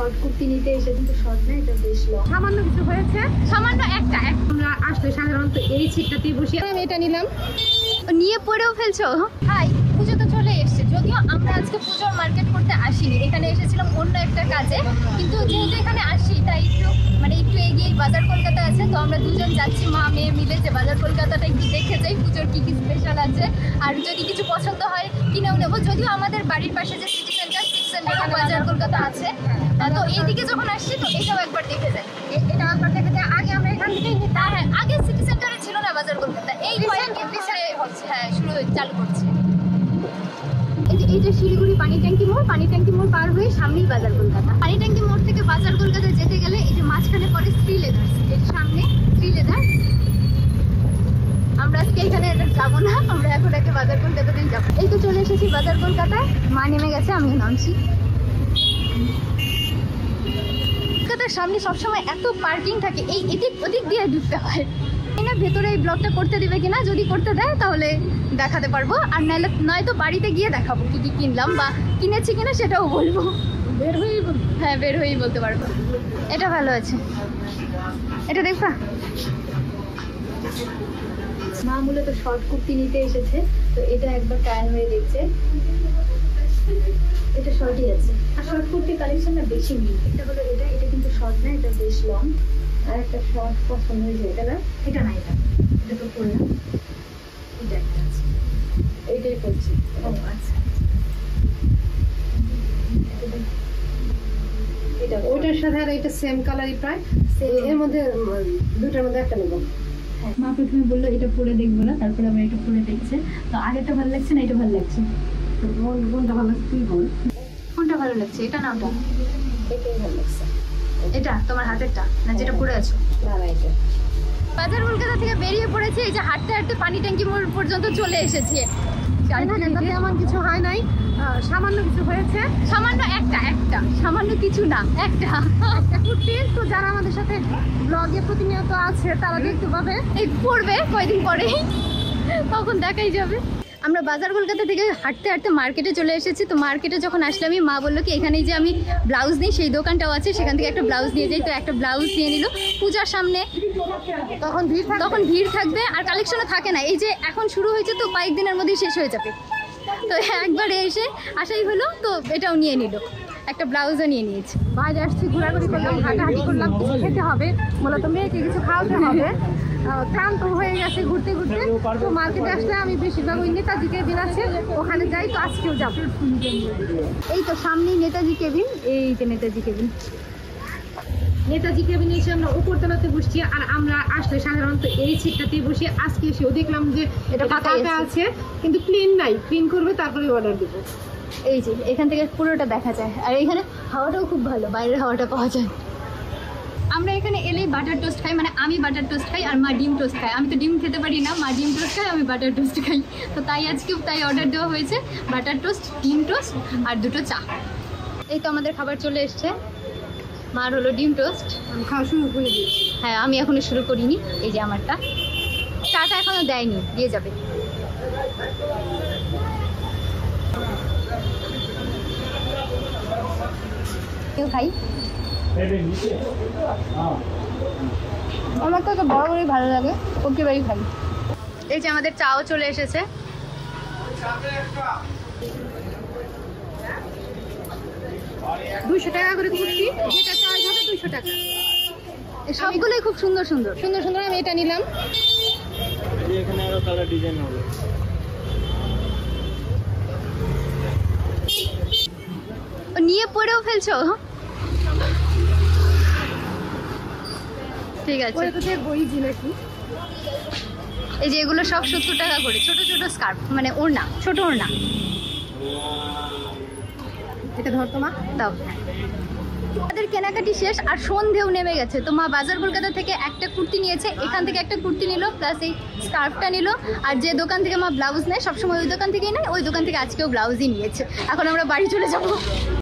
Short kurti নিতে এসে কিন্তু শর্ট না, এটা বেশ লং। সামান্য কিছু হয়েছে, সামান্য একটা। আমরা আসলে সাধারণত এই সিটটাতেই বসে আমি এটা নিলাম। নিয়ে পড়েও ফেলছো। হাই, পুজো তো চলে এসছে, যদিও আমরা আজকে পুজোর মার্কেট করতে আসিনি, এখানে এসেছিলাম অন্য একটা কাজে। কিন্তু যেহেতু এখানে আসি তাই একটু এগিয়ে বাজার কলকাতা আছে, তো আমরা দুজন যাচ্ছি মা মেয়ে মিলে যে বাজার কলকাতাটা একটু দেখে যাই পুজোর কি কি স্পেশাল আছে, আর যদি কিছু পছন্দ হয় কিনেও নেবো। যদিও আমাদের বাড়ির পাশে যে সিটি সেন্টার বাজার কলকাতা আছে, তো এইদিকে যখন আসছি তো এটাও একবার দেখে যাই। এটা একবার দেখে যায়। আগে আমরা এখান থেকেই নিতাম। হ্যাঁ, আগে সিটি সেন্টারে ছিল না বাজার কলকাতা, এই শুরু চালু করছে। এই যে শিলিগুড়ি পানি ট্যাঙ্কি মোড় পার হয়ে সামনেই বাজার কলকাতা। পানি ট্যাঙ্কি মোড় থেকে বাজার কলকাতা যেতে গেলে এই যে মাঝখানে পড়ে শ্রী লেদার্স, এর সামনে শ্রী লেদার্স। আমরা আজকে এখানে যাবো না, আমরা এখন একটা বাজার কলকাতাতেই যাবো। এই তো চলে এসেছি বাজার কলকাতায়, মা নেমে গেছে, আমিও নামছি। কলকাতার সামনে সবসময় এত পার্কিং থাকে, এই এদিক ওদিক দিয়ে ঢুকতে হয় না। ভেতরে এই ব্লগটা করতে দেবে কিনা, যদি করতে দেয় তাহলে দেখাতে পারবো, আর নাহলে নয়তো বাড়িতে গিয়ে দেখাবো কি কি কিনলাম বা কিনেছি কিনা সেটাও বলবো। বের হয়েই বলবো। হ্যাঁ, বের হয়েই বলতে পারবো। এটা ভালো আছে, এটা দেখবা। মা মূলত শর্ট কুর্তি নিতে এসেছে, তো এটা একবার ট্রায়াল হয়ে দেখছে। এটা শর্টই আছে, আর শর্ট কুর্তি কালেকশন না বেশি নেই। এটা হলো এটা কিন্তু শর্ট না, এটা বেশ লং। আর একটা শর্ট পছন্দ হয়েছে, এটা না, এটা তো পরে না, এটা একটা আছে, এইটাই করছি। ও আচ্ছা, এটা ওইটার সাথে আর এটা সেম কালারই প্রায়, এর মধ্যে দুটার মধ্যে একটা নেব। মা প্রথমে বললো এটা পরে দেখবো না, তারপরে আমরা এটা পরে দেখছে। তো আগেরটা ভালো লাগছে না এটা ভালো লাগছে? কোনটা ভালো লাগছে তুই বল। কোনটা ভালো লাগছে, এটা না ওটা? এটাই ভালো লাগছে। এটা তোমার হাতেরটা না যেটা পরে আছো? না না, এটা। বাজার কলকাতা থেকে বেরিয়ে পড়েছে, এই যে হাঁটতে হাঁটতে পানি ট্যাঙ্কি মোড় পর্যন্ত চলে এসেছে। তেমন কিছু হয় নাই, সামান্য কিছু হয়েছে। সামান্য একটা সামান্য কিছু না, একটা কুর্তি। তো যারা আমাদের সাথে ব্লগে প্রতিনিয়ত আছে তারা দেখতে পাবে, এই পড়বে কয়দিন পরে, তখন দেখাই যাবে। আমরা বাজার কলকাতা থেকে হাঁটতে হাঁটতে মার্কেটে চলে এসেছি। তো মার্কেটে যখন আসলামই মা বললো কি এখানেই যে আমি ব্লাউজ নিই, সেই দোকানটাও আছে, সেখান থেকে একটা ব্লাউজ নিয়ে যাই। তো একটা ব্লাউজ নিয়ে নিল। পূজার সামনে তখন ভিড় থাকবে আর কালেকশনও থাকে না। এই যে এখন শুরু হয়েছে তো কয়েকদিনের মধ্যেই শেষ হয়ে যাবে, তো একবারে আসাই হলো। তো এটাও নিয়ে নিল, একটা ব্লাউজও নিয়ে নিয়েছি। বাইরে আসছি, ঘোরাঘুরি করলাম, হাঁটাহাঁটি করলাম, কিছু খেতে হবে, মূলত মেয়েকে কিছু খাওয়াতে হবে। ক্লান্ত হয়ে গেছে ঘুরতে ঘুরতে। তো মার্কেটে আসলে আমি বেশিরভাগ ওই নেতাজি কেবিন আছে ওখানে যাই, তো আজকেও যাবো। এই তো সামনেই নেতাজি কেবিন, এই যে নেতাজি কেবিন। নেতাজি কেবিনে এসে আমরা উপরতলাতে বসছি, আর আমরা আসলে সাধারণত এই সিটটাতেই বসি। আজকে এসেও দেখলাম যে এটা ফাঁকা আছে, কিন্তু ক্লিন নাই, ক্লিন করবে তারপরে অর্ডার দেবো। এই যে এখান থেকে পুরোটা দেখা যায়, আর এখানে হাওয়াটাও খুব ভালো, বাইরের হাওয়াটা পাওয়া যায়। আমরা এখানে এলেই বাটার টোস্ট খাই, আমি বাটার টোস্ট খাই আর মা ডিম টোস্ট খাই। আমি তো ডিম খেতে পারি না, মা ডিম টোস্ট খাই, আমি বাটার টোস্ট খাই। তো তাই আজকেও অর্ডার দেওয়া হয়েছে, বাটার টোস্ট, ডিম টোস্ট আর দুটো চা। এই তো আমাদের খাবার চলে এসছে। মার হলো ডিম টোস্ট, আমি খাওয়া শুরু করে দিয়েছি। হ্যাঁ, আমি এখনো শুরু করিনি। এই যে আমারটা, চাটা এখনো দেয়নি, দিয়ে যাবে। কেউ খাই, আমার তো একটা বড় বড়ই ভালো লাগে, ওকে বাড়ি খাই। এই যে আমাদের চাও চলে এসেছে। 200 টাকা করে কুর্তি, যেটা চার্জ হবে 200 টাকা। সবগুলোই খুব সুন্দর সুন্দর। আমি এটা নিলাম। এখানে আরো কালার ডিজাইন হবে। নিয়ে পড়েও ফেলছো? ঠিক আছে। এই যে এগুলো সব 70 টাকা করে, ছোট ছোট স্কার্ফ, ওড়না, ছোট ওড়না। এটা ধর তোমা দাও। আমাদের কেনাকাটি শেষ আর সন্ধেও নেমে গেছে। তো মা বাজার কলকাতা থেকে একটা কুর্তি নিয়েছে, এখান থেকে একটা কুর্তি নিল, প্লাস এই স্কার্ফটা নিল। আর যে দোকান থেকে মা ব্লাউজ নেয় সবসময় ওই দোকান থেকেই নেয়, ওই দোকান থেকে আজকেও ব্লাউজই নিয়েছে। এখন আমরা বাড়ি চলে যাবো।